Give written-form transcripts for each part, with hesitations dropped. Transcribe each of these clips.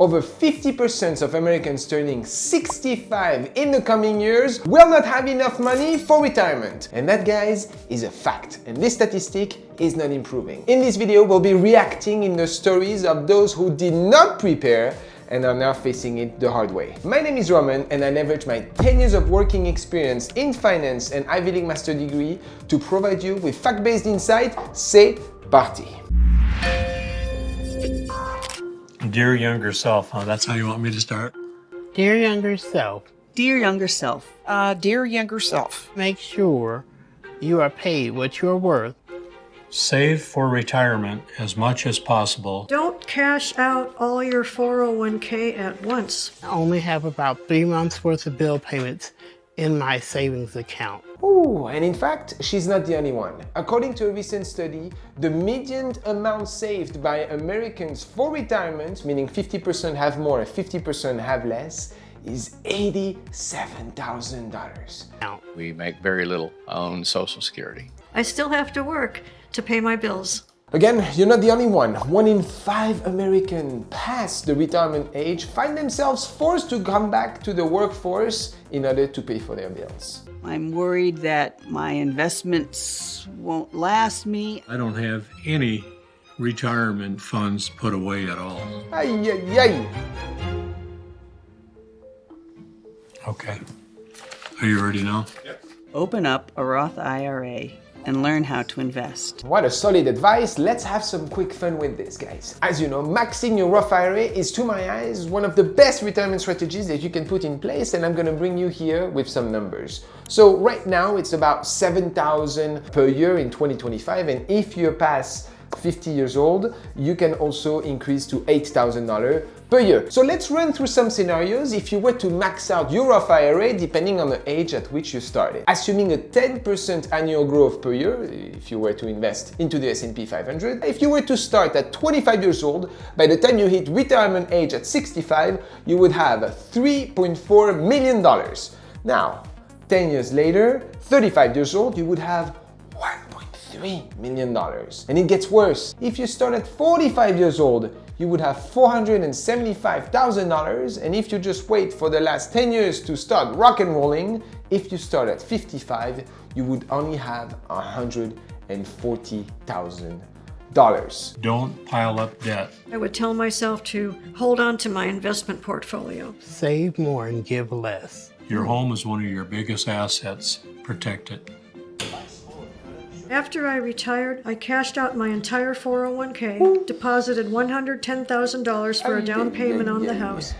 over 50% of Americans turning 65 in the coming years will not have enough money for retirement. And that, guys, is a fact. And this statistic is not improving. In this video, we'll be reacting in the stories of those who did not prepare and are now facing it the hard way. My name is Roman, and I leverage my 10 years of working experience in finance and Ivy League master degree to provide you with fact-based insight. C'est parti! Dear younger self, huh? That's how you want me to start? Dear younger self, Dear younger self. Dear younger self, make sure you are paid what you're worth. Save for retirement as much as possible. Don't cash out all your 401k at once. I only have about 3 months worth of bill payments in my savings account. Ooh, and in fact, she's not the only one. According to a recent study, the median amount saved by Americans for retirement, meaning 50% have more and 50% have less, is $87,000. We make very little on Social Security. I still have to work to pay my bills. Again, you're not the only one. 1 in 5 Americans past the retirement age find themselves forced to come back to the workforce in order to pay for their bills. I'm worried that my investments won't last me. I don't have any retirement funds put away at all. Ay, ay, ay. Okay. Are you ready now? Open up a Roth IRA and learn how to invest. What a solid advice. Let's have some quick fun with this, guys. As you know, maxing your Roth IRA is, to my eyes, one of the best retirement strategies that you can put in place, and I'm gonna bring you here with some numbers. So right now, it's about $7,000 per year in 2025, and if you're past 50 years old, you can also increase to $8,000 per year. So let's run through some scenarios if you were to max out your Roth IRA depending on the age at which you started. Assuming a 10% annual growth per year, if you were to invest into the S&P 500, if you were to start at 25 years old, by the time you hit retirement age at 65, you would have $3.4 million. Now, 10 years later, 35 years old, you would have $1.3 million. And it gets worse. If you start at 45 years old, you would have $475,000, and if you just wait for the last 10 years to start rock and rolling, if you start at 55, you would only have $140,000. Don't pile up debt. I would tell myself to hold on to my investment portfolio. Save more and give less. Your home is one of your biggest assets. Protect it. After I retired, I cashed out my entire 401k, deposited $110,000 for a down payment on the house.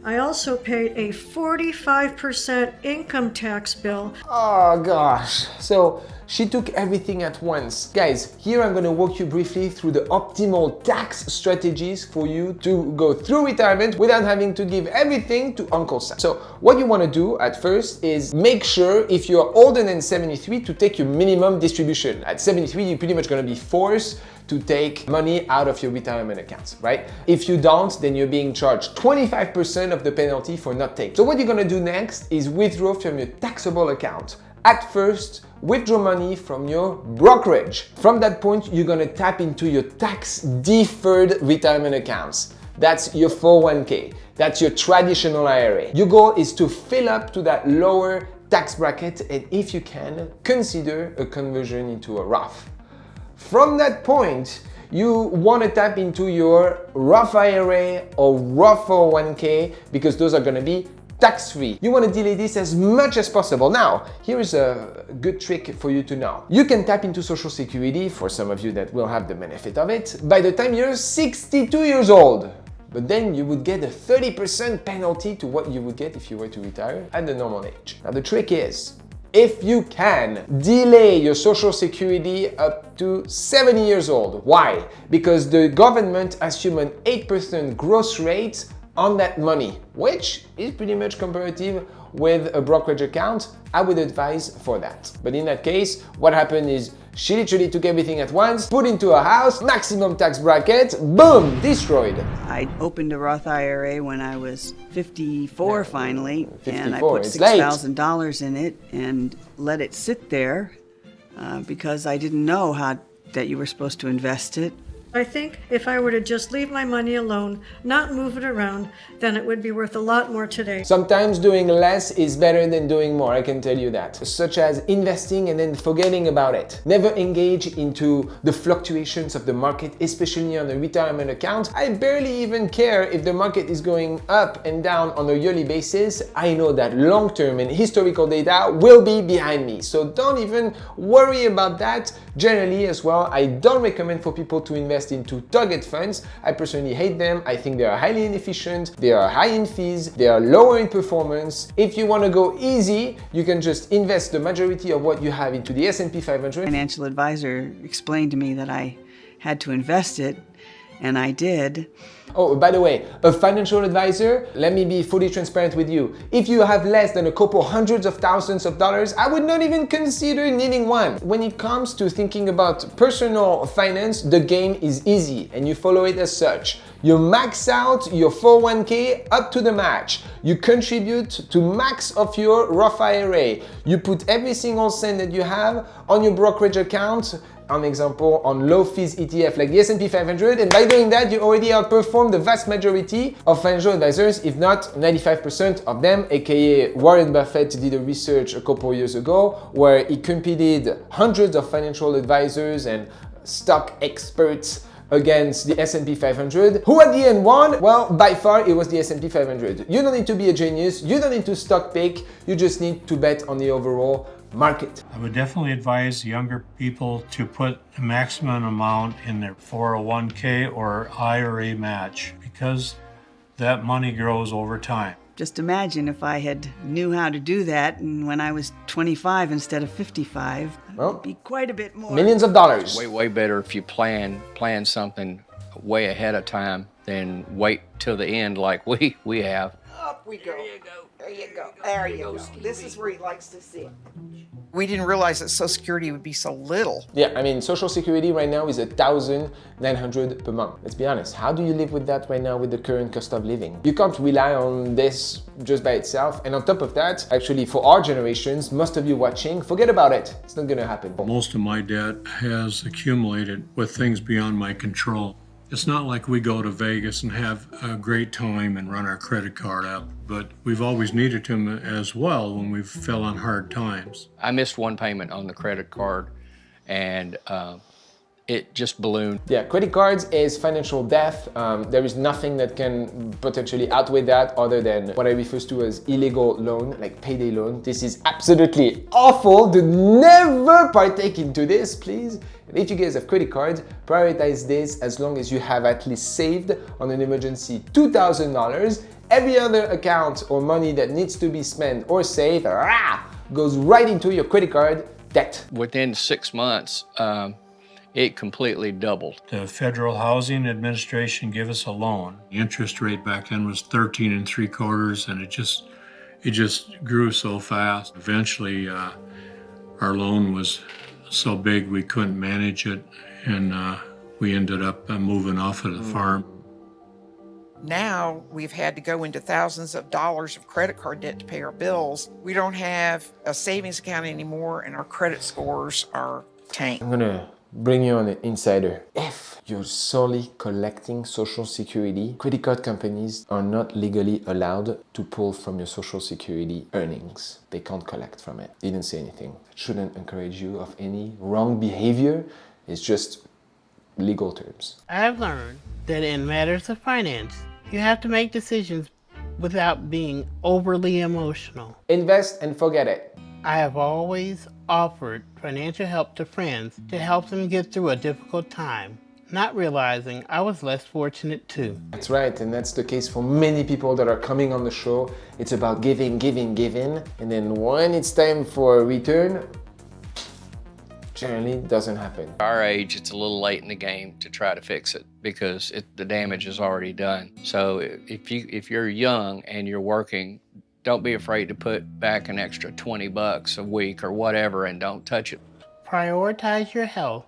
I also paid a 45% income tax bill. Oh gosh. So she took everything at once. Guys, here I'm gonna walk you briefly through the optimal tax strategies for you to go through retirement without having to give everything to Uncle Sam. So what you wanna do at first is make sure if you're older than 73 to take your minimum distribution. At 73, you're pretty much gonna be forced to take money out of your retirement accounts, right? If you don't, then you're being charged 25% of the penalty for not taking. So what you're gonna do next is withdraw from your taxable account. At first, withdraw money from your brokerage. From that point, you're gonna tap into your tax-deferred retirement accounts. That's your 401k. That's your traditional IRA. Your goal is to fill up to that lower tax bracket, and if you can, consider a conversion into a Roth. From that point, you want to tap into your Roth IRA or Roth 401k because those are going to be tax-free. You want to delay this as much as possible. Now, here is a good trick for you to know. You can tap into Social Security, for some of you that will have the benefit of it, by the time you're 62 years old. But then you would get a 30% penalty to what you would get if you were to retire at the normal age. Now the trick is, if you can, delay your Social Security up to 70 years old. Why? Because the government assumes an 8% growth rate on that money, which is pretty much comparative with a brokerage account. I would advise for that. But in that case, what happened is she literally took everything at once, put into a house, maximum tax bracket, boom, destroyed. I opened a Roth IRA when I was 54 finally, 54, and I put it's late. $6,000 in it and let it sit there because I didn't know that you were supposed to invest it. I think if I were to just leave my money alone, not move it around, then it would be worth a lot more today. Sometimes doing less is better than doing more, I can tell you that. Such as investing and then forgetting about it. Never engage into the fluctuations of the market, especially on a retirement account. I barely even care if the market is going up and down on a yearly basis. I know that long-term and historical data will be behind me. So don't even worry about that. Generally as well, I don't recommend for people to invest into target funds. I personally hate them. I think they are highly inefficient, they are high in fees, they are lower in performance. If you want to go easy, you can just invest the majority of what you have into the S&P 500. Financial advisor explained to me that I had to invest it, and I did. Oh, by the way, a financial advisor, let me be fully transparent with you. If you have less than a couple hundreds of thousands of dollars, I would not even consider needing one. When it comes to thinking about personal finance, the game is easy and you follow it as such. You max out your 401k up to the match. You contribute to max of your Roth IRA. You put every single cent that you have on your brokerage account, an example on low fees ETF like the S&P 500, and by doing that you already outperform the vast majority of financial advisors, if not 95% of them, aka Warren Buffett did a research a couple years ago where he competed hundreds of financial advisors and stock experts against the S&P 500. Who at the end won? Well, by far it was the S&P 500. You don't need to be a genius, you don't need to stock pick, you just need to bet on the overall market. I would definitely advise younger people to put a maximum amount in their 401k or IRA match because that money grows over time. Just imagine if I had knew how to do that and when I was 25 instead of 55, Well, it'd be quite a bit more. Millions of dollars. Way better if you plan something way ahead of time than wait till the end like we have. Up we go. There you go. There you go. There you go. This is where he likes to sit. We didn't realize that Social Security would be so little. Yeah, I mean, Social Security right now is $1,900 per month. Let's be honest, how do you live with that right now with the current cost of living? You can't rely on this just by itself. And on top of that, actually for our generations, most of you watching, forget about it. It's not gonna happen. Most of my debt has accumulated with things beyond my control. It's not like we go to Vegas and have a great time and run our credit card up, but we've always needed them as well when we fell on hard times. I missed one payment on the credit card and it just ballooned. Yeah, credit cards is financial death. There is nothing that can potentially outweigh that other than what I refer to as illegal loan, like payday loan. This is absolutely awful. Do never partake into this, please. And if you guys have credit cards, prioritize this as long as you have at least saved on an emergency $2,000. Every other account or money that needs to be spent or saved goes right into your credit card debt. Within 6 months, it completely doubled. The Federal Housing Administration gave us a loan. The interest rate back then was 13 3/4, and it just grew so fast. Eventually, our loan was so big we couldn't manage it, and we ended up moving off of the farm. Now we've had to go into thousands of dollars of credit card debt to pay our bills. We don't have a savings account anymore, and our credit scores are tanked. I'm gonna bring you on an insider. If you're solely collecting Social Security, credit card companies are not legally allowed to pull from your Social Security earnings. They can't collect from it. They didn't say anything. It shouldn't encourage you of any wrong behavior. It's just legal terms. I've learned that in matters of finance, you have to make decisions without being overly emotional. Invest and forget it. I have always offered financial help to friends to help them get through a difficult time, not realizing I was less fortunate too. That's right, and that's the case for many people that are coming on the show. It's about giving, giving, giving, and then when it's time for a return, generally doesn't happen. Our age, it's a little late in the game to try to fix it because the damage is already done. So if you're young and you're working, don't be afraid to put back an extra $20 a week or whatever and don't touch it. Prioritize your health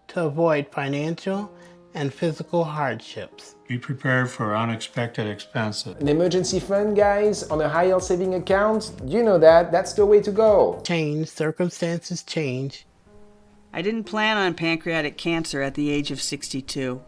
to avoid financial and physical hardships. Be prepared for unexpected expenses. An emergency fund, guys, on a high yield saving account, you know that's the way to go. Change, circumstances change. I didn't plan on pancreatic cancer at the age of 62.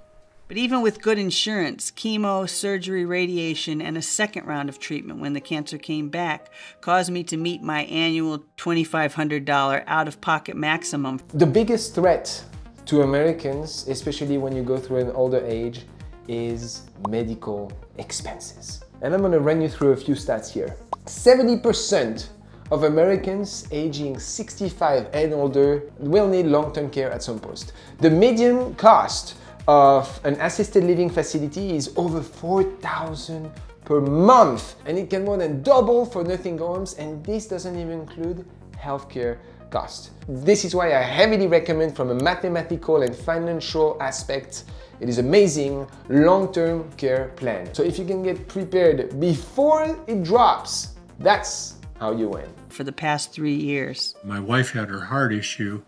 But even with good insurance, chemo, surgery, radiation, and a second round of treatment when the cancer came back caused me to meet my annual $2,500 out-of-pocket maximum. The biggest threat to Americans, especially when you go through an older age, is medical expenses. And I'm gonna run you through a few stats here. 70% of Americans aging 65 and older will need long-term care at some point. The median cost of an assisted living facility is over $4,000 per month, and it can more than double for nursing homes, and this doesn't even include healthcare costs. This is why I heavily recommend, from a mathematical and financial aspect, it is amazing long-term care plan. So if you can get prepared before it drops, that's how you win. For the past 3 years. My wife had her heart issue.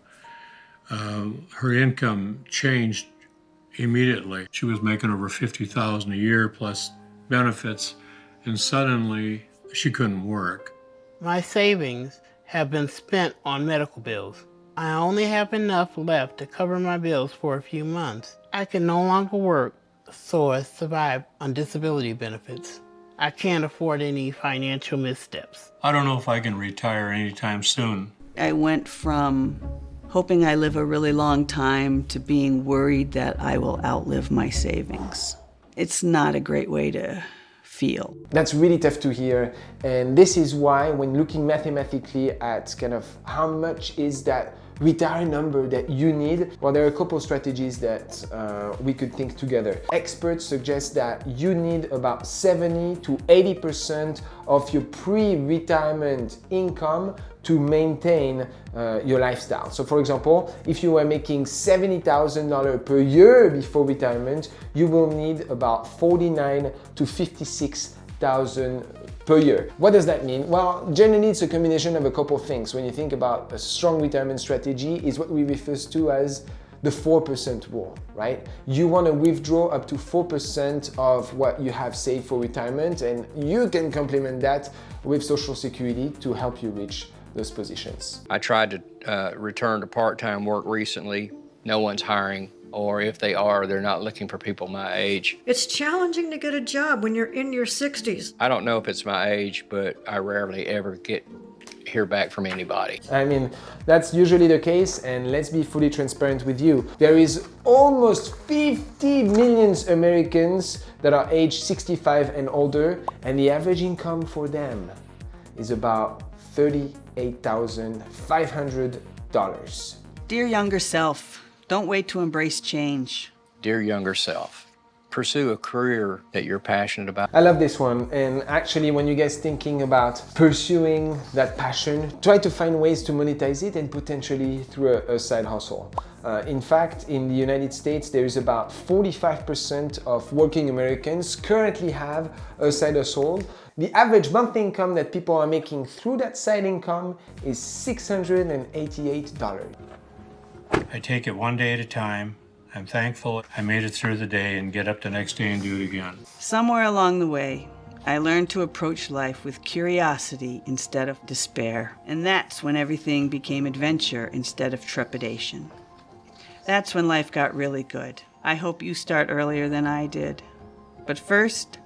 Her income changed immediately. She was making over $50,000 a year plus benefits, and suddenly she couldn't work. My savings have been spent on medical bills. I only have enough left to cover my bills for a few months. I can no longer work, so I survive on disability benefits. I can't afford any financial missteps. I don't know if I can retire anytime soon. I went from hoping I live a really long time to being worried that I will outlive my savings. It's not a great way to feel. That's really tough to hear, and this is why when looking mathematically at kind of how much is that retire number that you need, well, there are a couple strategies that we could think together. Experts suggest that you need about 70 to 80% of your pre-retirement income to maintain your lifestyle. So for example, if you were making $70,000 per year before retirement, you will need about $49,000 to $56,000 per year. What does that mean? Well, generally it's a combination of a couple of things. When you think about a strong retirement strategy, is what we refer to as the 4% rule, right? You want to withdraw up to 4% of what you have saved for retirement, and you can complement that with Social Security to help you reach those positions. I tried to return to part-time work recently. No one's hiring, or if they are, they're not looking for people my age. It's challenging to get a job when you're in your 60s. I don't know if it's my age, but I rarely ever hear back from anybody. I mean, that's usually the case, and let's be fully transparent with you. There is almost 50 million Americans that are aged 65 and older, and the average income for them is about $38,500. Dear younger self, don't wait to embrace change. Dear younger self, pursue a career that you're passionate about. I love this one, and actually when you guys thinking about pursuing that passion, try to find ways to monetize it, and potentially through a side hustle. In fact, in the United States, there is about 45% of working Americans currently have a side hustle. The average monthly income that people are making through that side income is $688. I take it one day at a time. I'm thankful I made it through the day and get up the next day and do it again. Somewhere along the way, I learned to approach life with curiosity instead of despair. And that's when everything became adventure instead of trepidation. That's when life got really good. I hope you start earlier than I did. But first,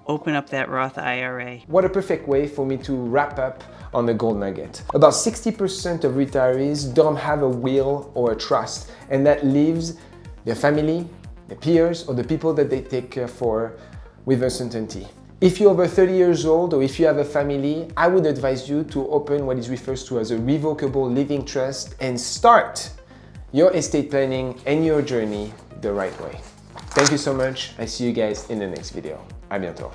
open up that Roth IRA. What a perfect way for me to wrap up on the gold nugget. About 60% of retirees don't have a will or a trust, and that leaves their family, their peers, or the people that they take care for with uncertainty. If you're over 30 years old, or if you have a family, I would advise you to open what is referred to as a revocable living trust and start your estate planning and your journey the right way. Thank you so much. I see you guys in the next video. À bientôt.